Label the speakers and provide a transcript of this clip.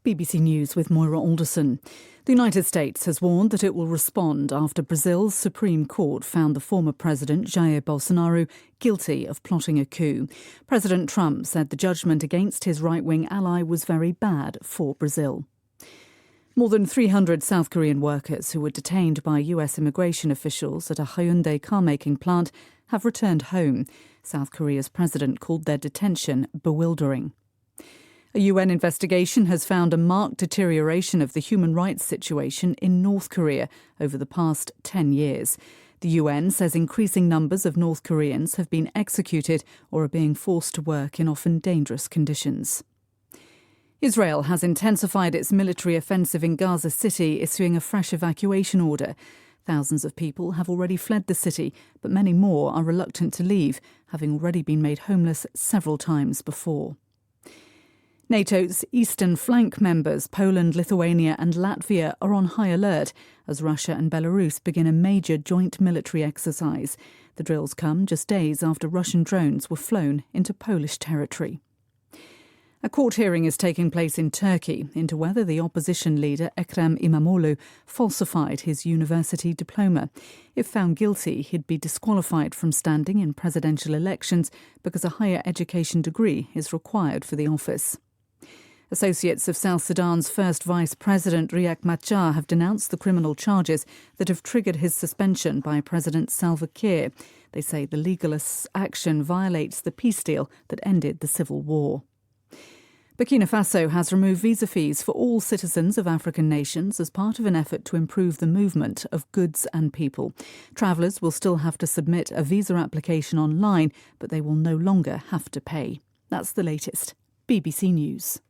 Speaker 1: BBC News with Moira Alderson. The United States has warned that it will respond after Brazil's Supreme Court found the former President Jair Bolsonaro guilty of plotting a coup. President Trump said the judgment against his right-wing ally was very bad for Brazil. More than 300 South Korean workers who were detained by US immigration officials at a Hyundai car-making plant have returned home. South Korea's president called their detention bewildering. A UN investigation has found a marked deterioration of the human rights situation in North Korea over the past 10 years. The UN says increasing numbers of North Koreans have been executed or are being forced to work in often dangerous conditions. Israel has intensified its military offensive in Gaza City, issuing a fresh evacuation order. Thousands of people have already fled the city, but many more are reluctant to leave, having already been made homeless several times before. NATO's eastern flank members, Poland, Lithuania and Latvia, are on high alert as Russia and Belarus begin a major joint military exercise. The drills come just days after Russian drones were flown into Polish territory. A court hearing is taking place in Turkey into whether the opposition leader Ekrem İmamoğlu falsified his university diploma. If found guilty, he'd be disqualified from standing in presidential elections because a higher education degree is required for the office. Associates of South Sudan's first Vice President Riek Machar have denounced the criminal charges that have triggered his suspension by President Salva Kiir. They say the legalist action violates the peace deal that ended the civil war. Burkina Faso has removed visa fees for all citizens of African nations as part of an effort to improve the movement of goods and people. Travellers will still have to submit a visa application online, but they will no longer have to pay. That's the latest. BBC News.